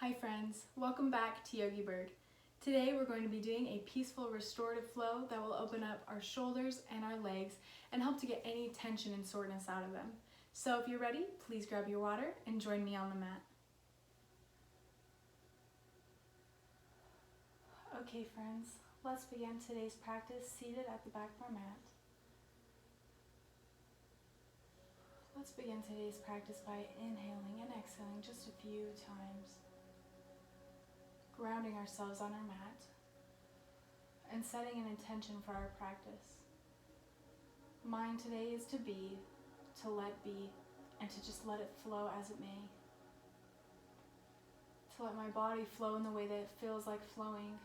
Hi friends, welcome back to Yogi Bird. Today we're going to be doing a peaceful restorative flow that will open up our shoulders and our legs and help to get any tension and soreness out of them. So if you're ready, please grab your water and join me on the mat. Okay friends, let's begin today's practice seated at the back of our mat. Let's begin today's practice by inhaling and exhaling just a few times, grounding ourselves on our mat and setting an intention for our practice. Mine today is to be, to let be, and to just let it flow as it may. To let my body flow in the way that it feels like flowing.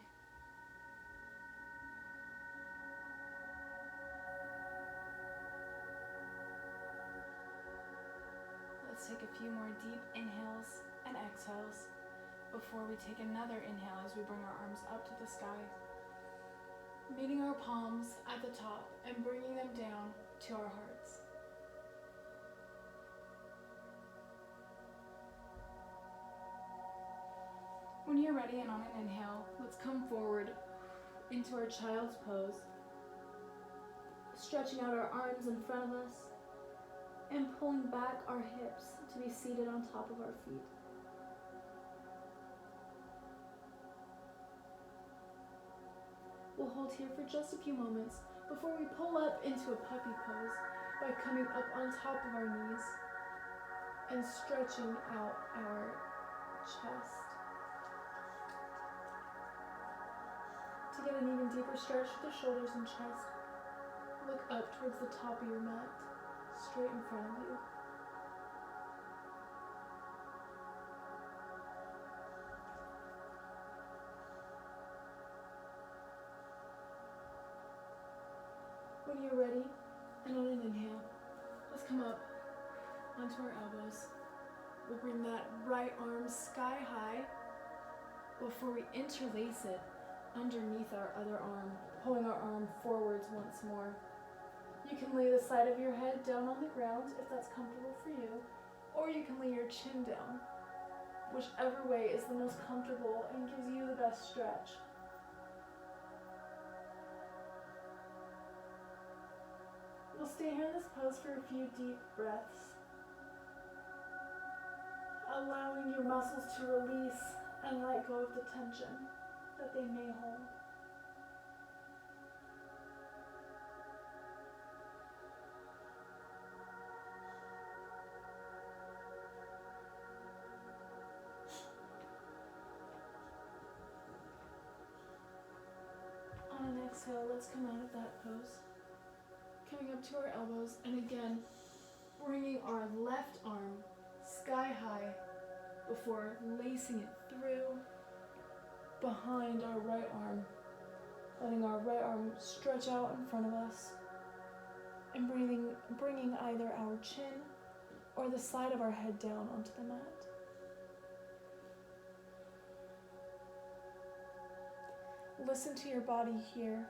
Let's take a few more deep inhales and exhales before we take another inhale as we bring our arms up to the sky, meeting our palms at the top and bringing them down to our hearts. When you're ready and on an inhale, let's come forward into our child's pose, stretching out our arms in front of us and pulling back our hips to be seated on top of our feet. We'll hold here for just a few moments before we pull up into a puppy pose by coming up on top of our knees and stretching out our chest. To get an even deeper stretch with the shoulders and chest, look up towards the top of your mat, straight in front of you. When you're ready, and on an inhale, let's come up onto our elbows. We'll bring that right arm sky high before we interlace it underneath our other arm, pulling our arm forwards once more. You can lay the side of your head down on the ground if that's comfortable for you, or you can lay your chin down, whichever way is the most comfortable and gives you the best stretch. We'll stay here in this pose for a few deep breaths, allowing your muscles to release and let go of the tension that they may hold. On an exhale, let's come out of that pose. Coming up to our elbows, and again, bringing our left arm sky high before lacing it through behind our right arm, letting our right arm stretch out in front of us, and bringing either our chin or the side of our head down onto the mat. Listen to your body here.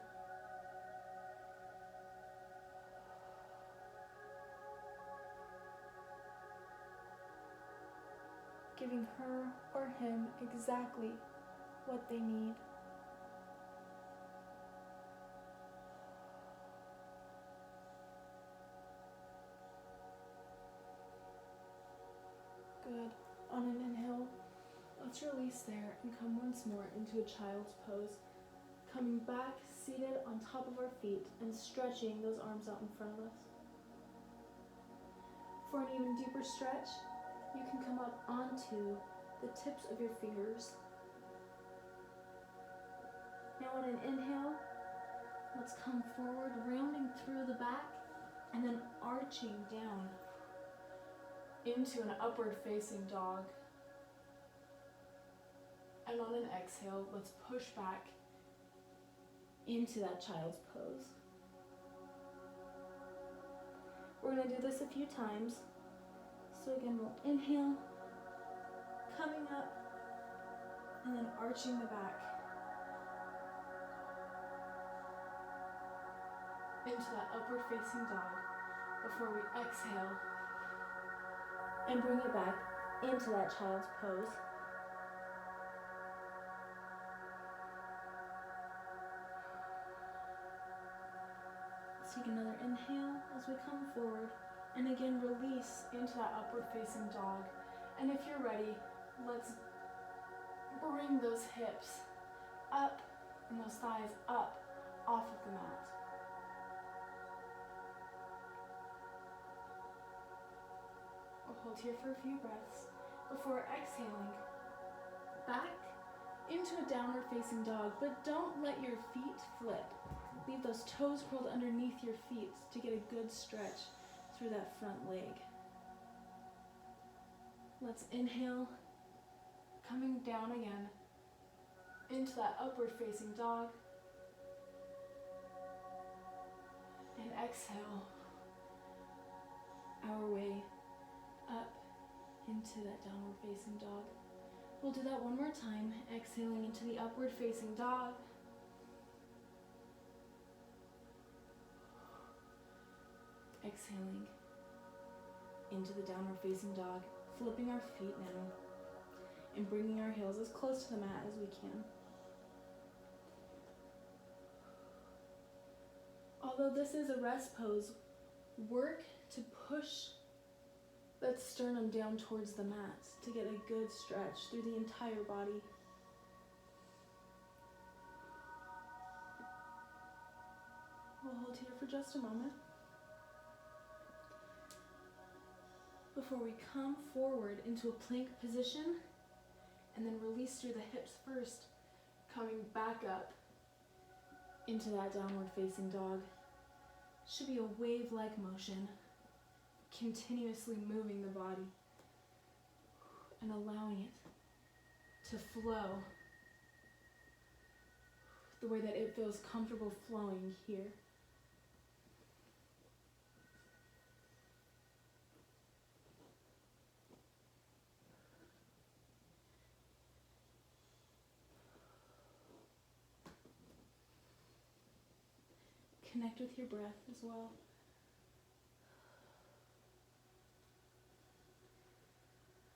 Giving her or him exactly what they need. Good. On an inhale, let's release there and come once more into a child's pose. Coming back, seated on top of our feet and stretching those arms out in front of us. For an even deeper stretch, you can come up onto the tips of your fingers. Now on an inhale, let's come forward, rounding through the back, and then arching down into an upward facing dog. And on an exhale, let's push back into that child's pose. We're going to do this a few times. So again, we'll inhale, coming up, and then arching the back into that upward facing dog before we exhale and bring it back into that child's pose. Let's take another inhale as we come forward. And again, release into that upward facing dog. And if you're ready, let's bring those hips up and those thighs up off of the mat. We'll hold here for a few breaths before exhaling back into a downward facing dog, but don't let your feet flip. Leave those toes curled underneath your feet to get a good stretch through that front leg. Let's inhale, coming down again into that upward facing dog. And exhale our way up into that downward facing dog. We'll do that one more time, exhaling into the upward facing dog. Exhaling into the downward facing dog, flipping our feet now and bringing our heels as close to the mat as we can. Although this is a rest pose, work to push that sternum down towards the mat to get a good stretch through the entire body. We'll hold here for just a moment before we come forward into a plank position and then release through the hips first, coming back up into that downward facing dog. Should be a wave-like motion, continuously moving the body and allowing it to flow the way that it feels comfortable flowing here. Connect with your breath as well.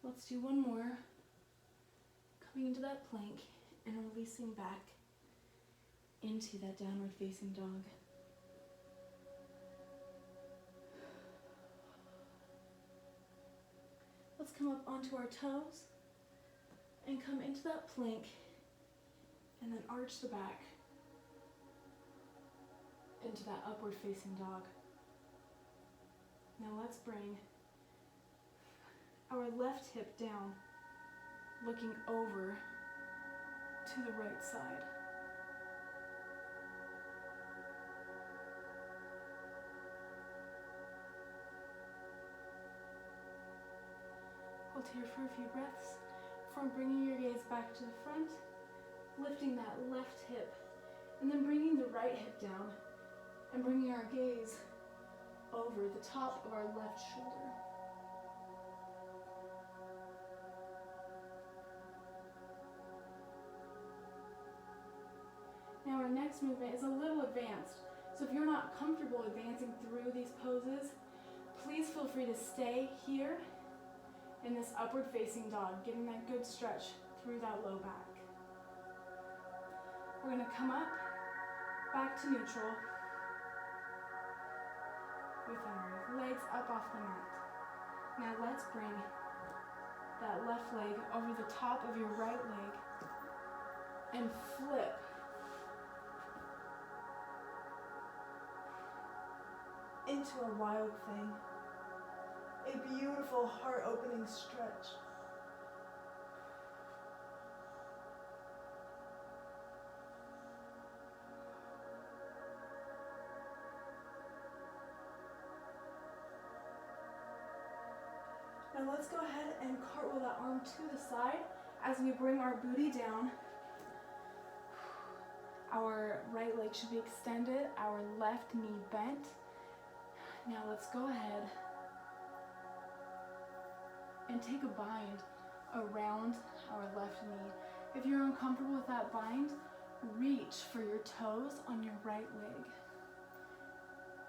Let's do one more. Coming into that plank and releasing back into that downward facing dog. Let's come up onto our toes and come into that plank and then arch the back into that upward facing dog. Now let's bring our left hip down, looking over to the right side. Hold here for a few breaths before bringing your gaze back to the front, lifting that left hip, and then bringing the right hip down and bringing our gaze over the top of our left shoulder. Now our next movement is a little advanced, so if you're not comfortable advancing through these poses, please feel free to stay here in this upward facing dog, getting that good stretch through that low back. We're gonna come up, back to neutral, with our legs up off the mat. Now let's bring that left leg over the top of your right leg and flip into a wild thing. A beautiful heart-opening stretch. Now let's go ahead and cartwheel that arm to the side as we bring our booty down. Our right leg should be extended, our left knee bent. Now let's go ahead and take a bind around our left knee. If you're uncomfortable with that bind, reach for your toes on your right leg.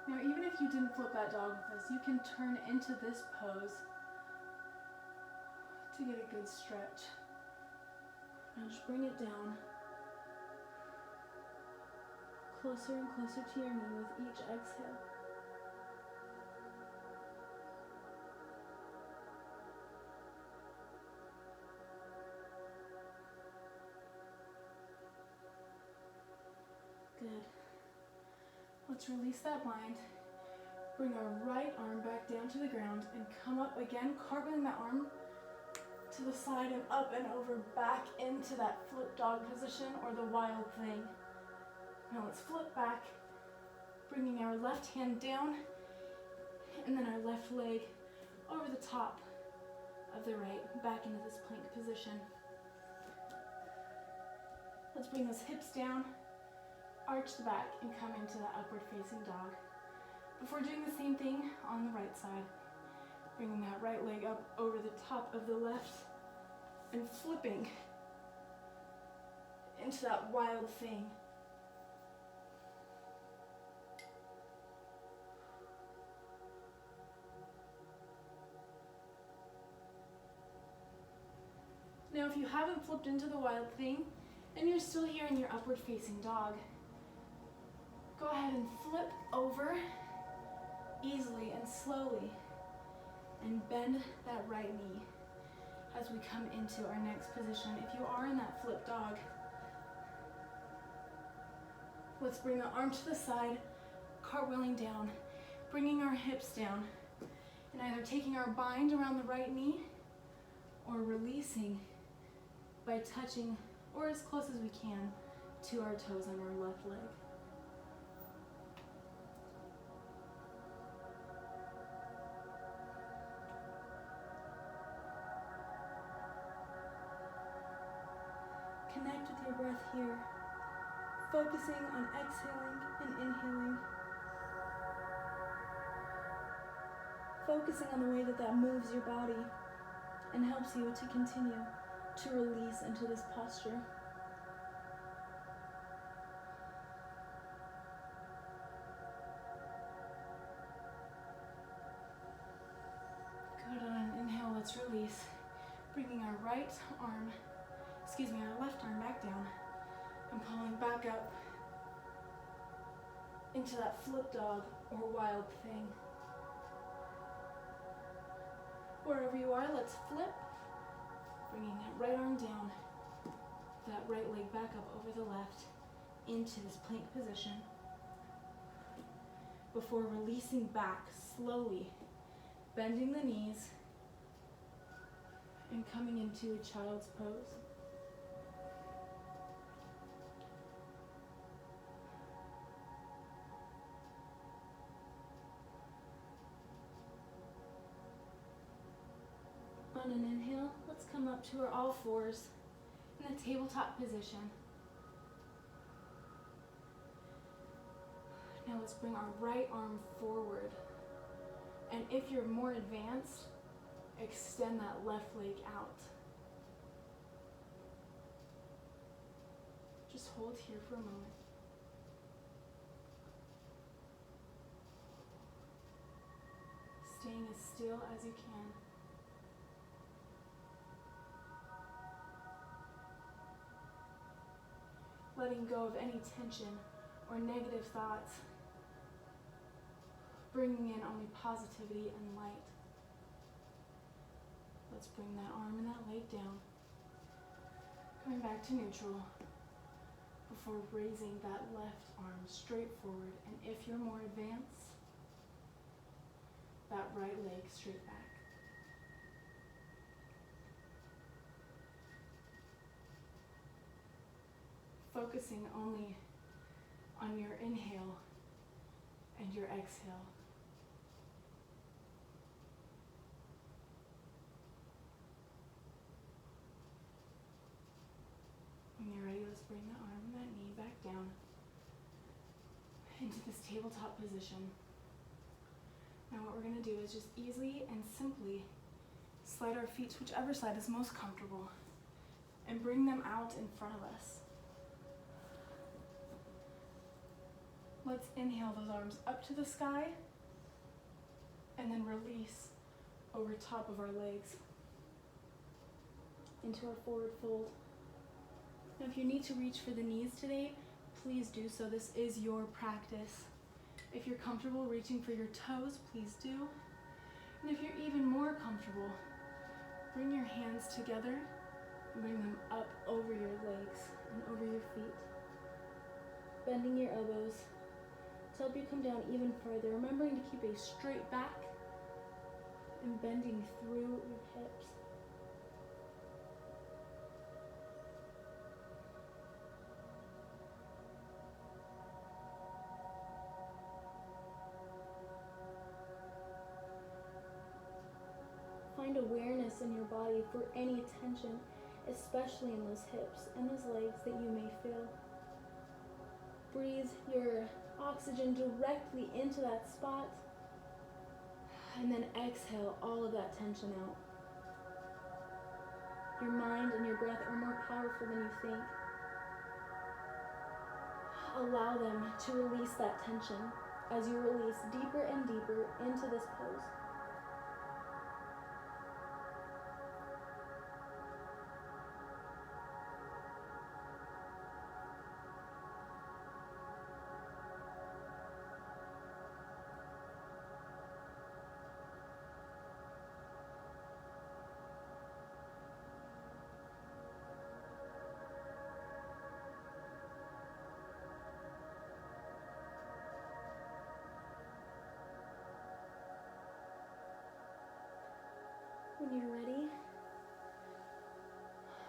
Now even if you didn't flip that dog with us, you can turn into this pose to get a good stretch. Now just bring it down. closer and closer to your knee with each exhale. Good. Let's release that mind. Bring our right arm back down to the ground and come up again, cartwheeling that arm to the side and up and over, back into that flip dog position or the wild thing. Now let's flip back, bringing our left hand down and then our left leg over the top of the right, back into this plank position. Let's bring those hips down, arch the back, and come into that upward facing dog. Before doing the same thing on the right side, bringing that right leg up over the top of the left and flipping into that wild thing. Now, if you haven't flipped into the wild thing and you're still here in your upward facing dog, go ahead and flip over easily and slowly and bend that right knee as we come into our next position. If you are in that flip dog, let's bring the arm to the side, cartwheeling down, bringing our hips down, and either taking our bind around the right knee or releasing by touching, or as close as we can, to our toes on our left leg. Connect with your breath here, focusing on exhaling and inhaling. Focusing on the way that that moves your body and helps you to continue to release into this posture. Good. On an inhale, let's release, bringing our our left arm back down and pulling back up into that flip dog or wild thing. Wherever you are, let's flip, bringing that right arm down, that right leg back up over the left into this plank position before releasing back slowly, bending the knees and coming into a child's pose. On an inhale, let's come up to our all fours in a tabletop position. Now let's bring our right arm forward. And if you're more advanced, extend that left leg out. Just hold here for a moment. Staying as still as you can. Letting go of any tension or negative thoughts. Bringing in only positivity and light. Let's bring that arm and that leg down. Coming back to neutral before raising that left arm straight forward. And if you're more advanced, that right leg straight back. Focusing only on your inhale and your exhale. When you're ready, let's bring the arm and that knee back down into this tabletop position. Now what we're going to do is just easily and simply slide our feet to whichever side is most comfortable and bring them out in front of us. Let's inhale those arms up to the sky and then release over top of our legs into our forward fold. Now if you need to reach for the knees today, please do so. This is your practice. If you're comfortable reaching for your toes, please do. And if you're even more comfortable, bring your hands together and bring them up over your legs and over your feet. Bending your elbows to help you come down even further. Remembering to keep a straight back and bending through your hips. Find awareness in your body for any tension, especially in those hips and those legs that you may feel. Breathe your oxygen directly into that spot, and then exhale all of that tension out. Your mind and your breath are more powerful than you think. Allow them to release that tension as you release deeper and deeper into this pose. When you're ready,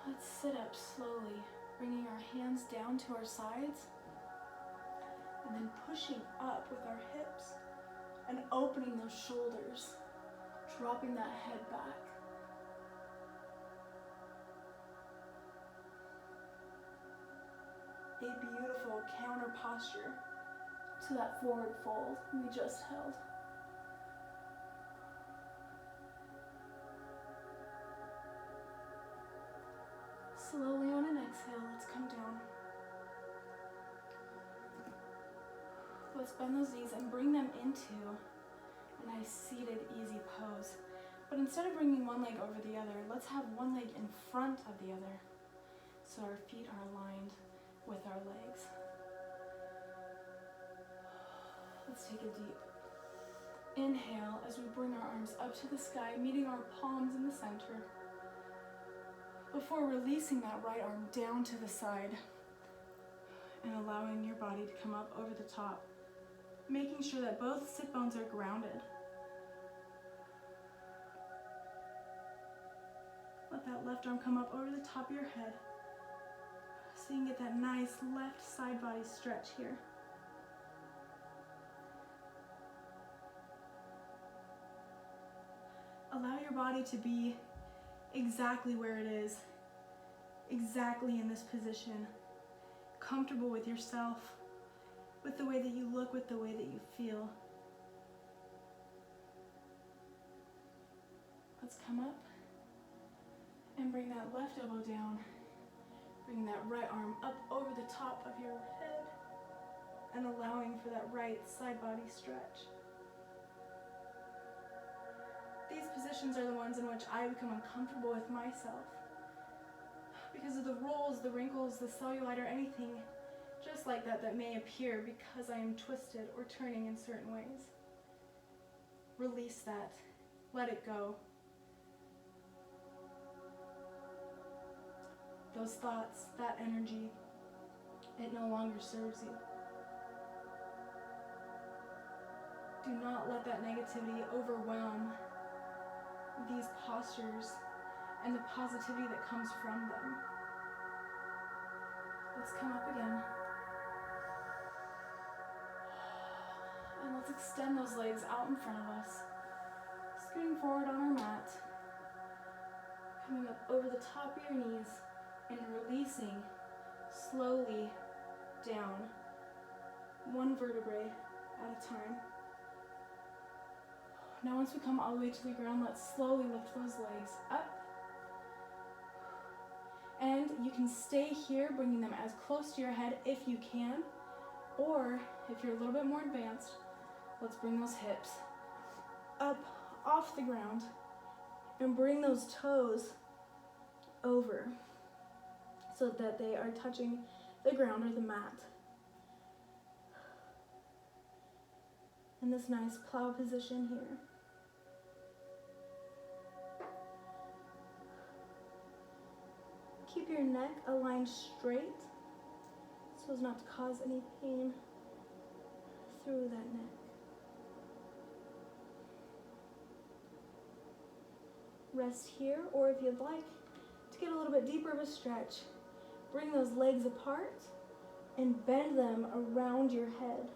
let's sit up slowly, bringing our hands down to our sides, and then pushing up with our hips and opening those shoulders, dropping that head back. A beautiful counter posture to that forward fold we just held. Slowly on an exhale, let's come down. Let's bend those knees and bring them into a nice seated, easy pose. But instead of bringing one leg over the other, let's have one leg in front of the other, so our feet are aligned with our legs. Let's take a deep inhale as we bring our arms up to the sky, meeting our palms in the center, before releasing that right arm down to the side and allowing your body to come up over the top, making sure that both sit bones are grounded. Let that left arm come up over the top of your head so you can get that nice left side body stretch here. Allow your body to be exactly where it is, exactly in this position, comfortable with yourself, with the way that you look, with the way that you feel. Let's come up and bring that left elbow down, bring that right arm up over the top of your head, and allowing for that right side body stretch. These positions are the ones in which I become uncomfortable with myself because of the rolls, the wrinkles, the cellulite, or anything just like that that may appear because I am twisted or turning in certain ways. Release that. Let it go. Those thoughts, that energy, it no longer serves you. Do not let that negativity overwhelm these postures and the positivity that comes from them. Let's come up again. And let's extend those legs out in front of us. Scooting forward on our mat. Coming up over the top of your knees and releasing slowly down, one vertebrae at a time. Now once we come all the way to the ground, let's slowly lift those legs up. And you can stay here, bringing them as close to your head if you can, or if you're a little bit more advanced, let's bring those hips up off the ground and bring those toes over so that they are touching the ground or the mat. in this nice plow position here. Keep your neck aligned straight so as not to cause any pain through that neck. Rest here, or if you'd like to get a little bit deeper of a stretch, bring those legs apart and bend them around your head,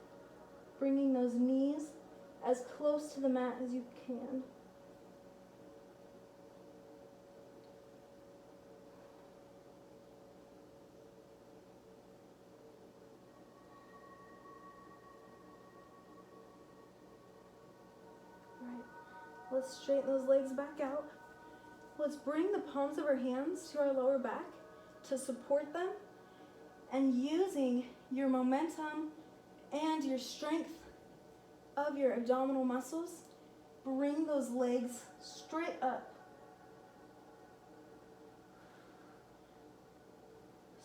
bringing those knees as close to the mat as you can. All right, let's straighten those legs back out. Let's bring the palms of our hands to our lower back to support them, and using your momentum and your strength of your abdominal muscles, bring those legs straight up.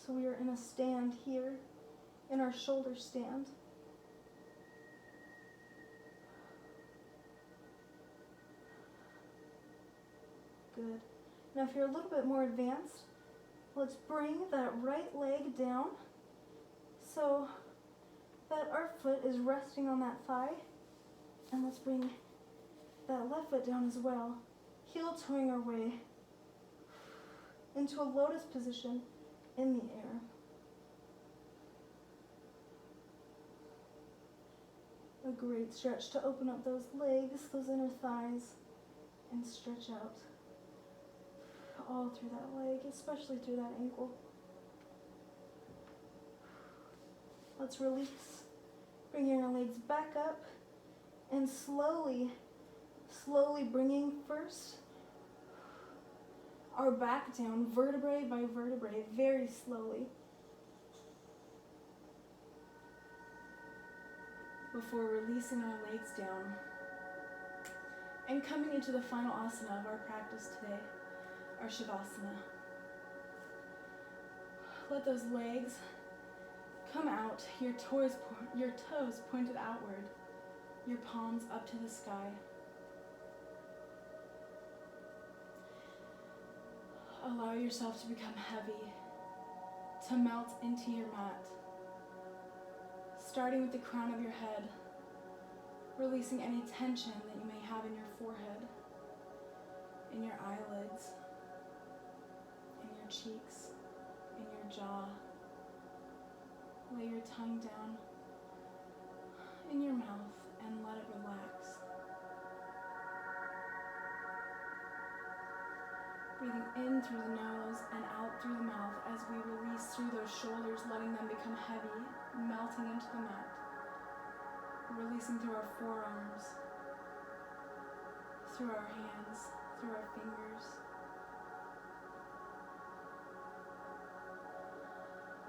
So we are in a stand here, in our shoulder stand. Good. Now if you're a little bit more advanced, let's bring that right leg down so that our foot is resting on that thigh. And let's bring that left foot down as well, heel toeing our way into a lotus position in the air. A great stretch to open up those legs, those inner thighs, and stretch out all through that leg, especially through that ankle. Let's release, bringing our legs back up, and slowly bringing first our back down, vertebrae by vertebrae, very slowly, before releasing our legs down and coming into the final asana of our practice today, our Shavasana. Let those legs come out, your toes pointed outward, your palms up to the sky. Allow yourself to become heavy, to melt into your mat, starting with the crown of your head, releasing any tension that you may have in your forehead, in your eyelids, in your cheeks, in your jaw. Lay your tongue down in your mouth and let it relax. Breathing in through the nose and out through the mouth as we release through those shoulders, letting them become heavy, melting into the mat. Releasing through our forearms, through our hands, through our fingers.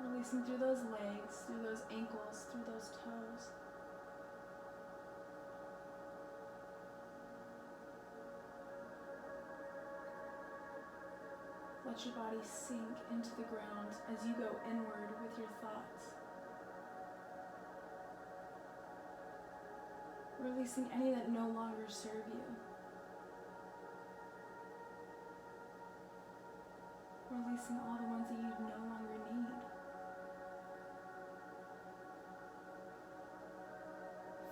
Releasing through those legs, through those ankles, through those toes. Let your body sink into the ground as you go inward with your thoughts. Releasing any that no longer serve you. Releasing all the ones that you no longer need.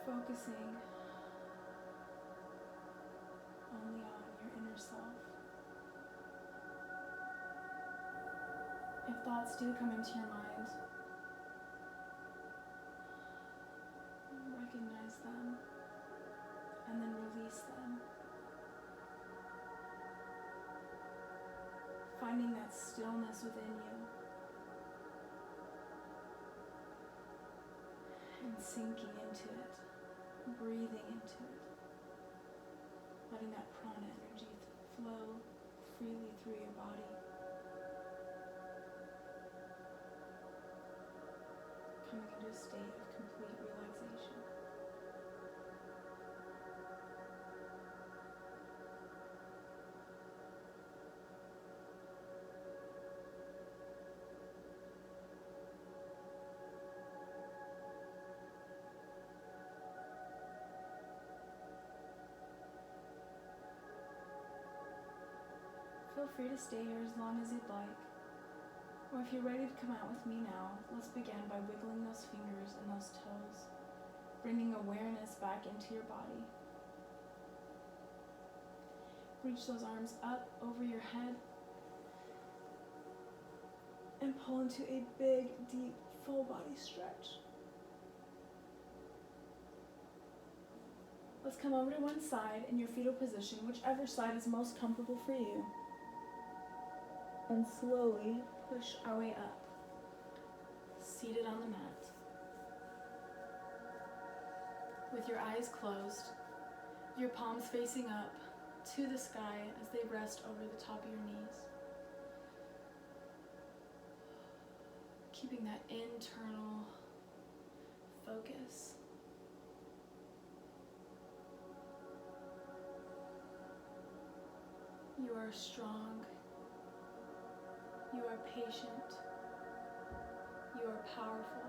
Focusing only on your inner self. If thoughts do come into your mind, recognize them and then release them. Finding that stillness within you and sinking into it, breathing into it, letting that prana energy flow freely through your body. Coming into a state of complete relaxation. feel free to stay here as long as you'd like. Or if you're ready to come out with me now, let's begin by wiggling those fingers and those toes, bringing awareness back into your body. Reach those arms up over your head and pull into a big, deep, full body stretch. Let's come over to one side in your fetal position, whichever side is most comfortable for you. And slowly push our way up, seated on the mat. With your eyes closed, your palms facing up to the sky as they rest over the top of your knees. Keeping that internal focus. You are strong. You are patient. You are powerful.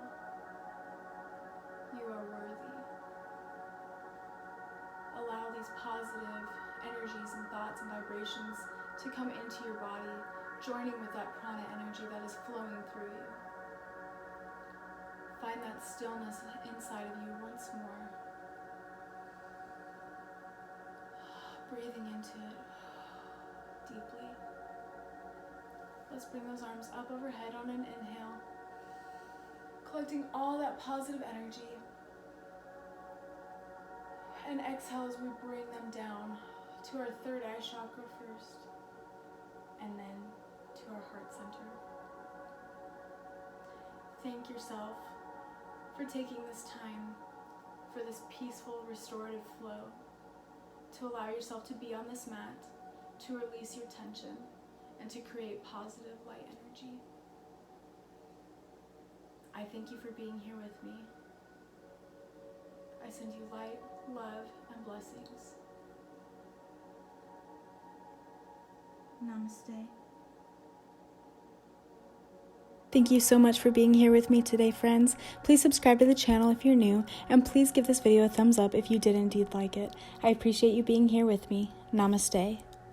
You are worthy. Allow these positive energies and thoughts and vibrations to come into your body, joining with that prana energy that is flowing through you. Find that stillness inside of you once more. Breathing into it deeply. Let's bring those arms up overhead on an inhale, collecting all that positive energy. And exhale as we bring them down to our third eye chakra first, and then to our heart center. Thank yourself for taking this time for this peaceful, restorative flow, to allow yourself to be on this mat, to release your tension, and to create positive light energy. I thank you for being here with me. I send you light, love, and blessings. Namaste. Thank you so much for being here with me today, friends. Please subscribe to the channel if you're new, and please give this video a thumbs up if you did indeed like it. I appreciate you being here with me. Namaste.